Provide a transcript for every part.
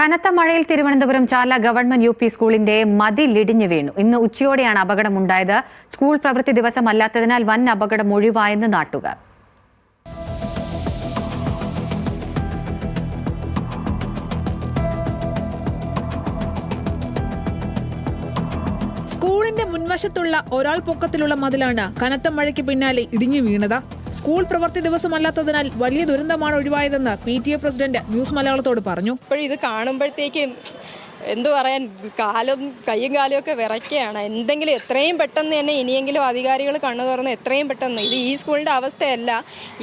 കനത്ത മഴയിൽ തിരുവനന്തപുരം ചാല government U P സ്കൂളിന്റെ മതിലിടിഞ്ഞു വീണു. ഇന്ന് ഉച്ചയോടെയാണ് അപകടമുണ്ടായത്. സ്കൂൾ പ്രവൃത്തി ദിവസമല്ലാത്തതിനാൽ വൻ അപകടം ഒഴിവായെന്ന് നാട്ടുകാർ. സ്കൂളിന്റെ മുൻവശത്തുള്ള ഒരാൾ പൊക്കത്തിലുള്ള മതിലാണ് കനത്ത മഴയ്ക്ക് പിന്നാലെ ഇടിഞ്ഞു വീണത്. സ്കൂൾ പ്രവൃത്തി ദിവസമല്ലാത്തതിനാൽ വലിയ ദുരന്തമാണ് ഒഴിവായതെന്ന് PTA പ്രസിഡന്റ് ന്യൂസ് മലയാളത്തോട് പറഞ്ഞു. ഇത് കാണുമ്പോഴത്തേക്കും എന്തു പറയാൻ, കൈയും കാലും ഒക്കെ വിറയ്ക്കുകയാണ്. എന്തെങ്കിലും എത്രയും പെട്ടെന്ന് തന്നെ ഇനിയെങ്കിലും അധികാരികൾ കണ്ണു തുറന്ന് എത്രയും പെട്ടെന്ന്, ഇത് ഈ സ്കൂളിൻ്റെ അവസ്ഥയല്ല,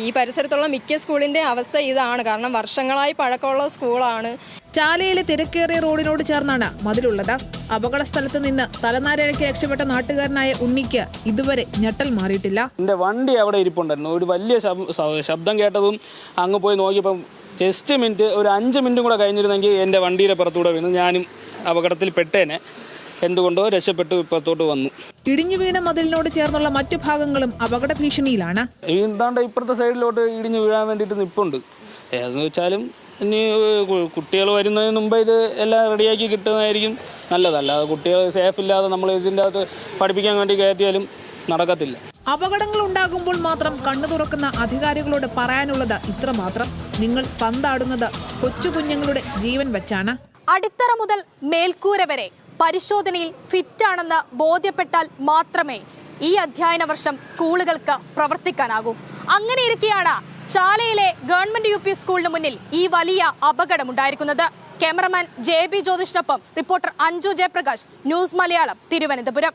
ഈ പരിസരത്തുള്ള മിക്ക സ്കൂളിൻ്റെ അവസ്ഥ ഇതാണ്. കാരണം വർഷങ്ങളായി പഴക്കമുള്ള സ്കൂളാണ്. ചാലയിലെ തിരക്കേറിയ റോഡിനോട് ചേർന്നാണ് മതിലുള്ളത്. അപകട സ്ഥലത്ത് നിന്ന് തലനാരിഴയ്ക്ക് രക്ഷപ്പെട്ട നാട്ടുകാരനായ ഉണ്ണിക്ക് ഇതുവരെ ഞെട്ടൽ മാറിയിട്ടില്ല. എൻ്റെ വണ്ടി അവിടെ ഇരിപ്പുണ്ടായിരുന്നു. ഒരു വലിയ ശബ്ദം കേട്ടതും അങ്ങ് പോയി നോക്കിയപ്പം ജസ്റ്റ് മിനിറ്റ്, ഒരു 5 മിനിറ്റും കൂടെ കഴിഞ്ഞിരുന്നെങ്കിൽ എൻ്റെ വണ്ടിയുടെ പുറത്തൂടെ വീണ് ഞാനും അപകടത്തിൽ പെട്ടേനെ. എന്തുകൊണ്ടോ രക്ഷപ്പെട്ടു ഇപ്പുറത്തോട്ട് വന്നു. ഇടിഞ്ഞു വീണ മതിലിനോട് ചേർന്നുള്ള മറ്റു ഭാഗങ്ങളും അപകട ഭീഷണിയിലാണ്. എന്താണ്ട് ഇപ്പുറത്തെ സൈഡിലോട്ട് ഇടിഞ്ഞു വീഴാൻ വേണ്ടിയിട്ട് നിൽപ്പുണ്ട്. ഏതെന്ന് വെച്ചാലും ഇനി കുട്ടികൾ വരുന്നതിന് മുമ്പ് ഇത് എല്ലാം റെഡിയാക്കി കിട്ടുന്നതായിരിക്കും നല്ലതല്ല. കുട്ടികൾ സേഫ് ഇല്ലാതെ നമ്മൾ ഇതിൻ്റെ അകത്ത് പഠിപ്പിക്കാൻ വേണ്ടി കയറ്റിയാലും നടക്കത്തില്ല. അപകടങ്ങൾ ഉണ്ടാകുമ്പോൾ മാത്രം കണ്ണു തുറക്കുന്ന അധികാരികളോട് പറയാനുള്ളത് ഇത്രമാത്രം: നിങ്ങൾ പന്താടുന്നത് കൊച്ചു കുഞ്ഞുങ്ങളുടെ ജീവൻ വെച്ചാണ്. അടിത്തറ മുതൽ മേൽക്കൂര വരെ പരിശോധനയിൽ ഫിറ്റാണെന്ന് ബോധ്യപ്പെട്ടാൽ മാത്രമേ ഈ അധ്യയന വർഷം സ്കൂളുകൾക്ക് പ്രവർത്തിക്കാനാകൂ. അങ്ങനെയിരിക്കെയാണ് ചാലയിലെ ഗവൺമെന്റ് UP സ്കൂളിന് മുന്നിൽ ഈ വലിയ അപകടമുണ്ടായിരിക്കുന്നത്. ക്യാമറമാൻ JB ജ്യോതിഷിനൊപ്പം റിപ്പോർട്ടർ അഞ്ജു ജയപ്രകാശ്, ന്യൂസ് മലയാളം, തിരുവനന്തപുരം.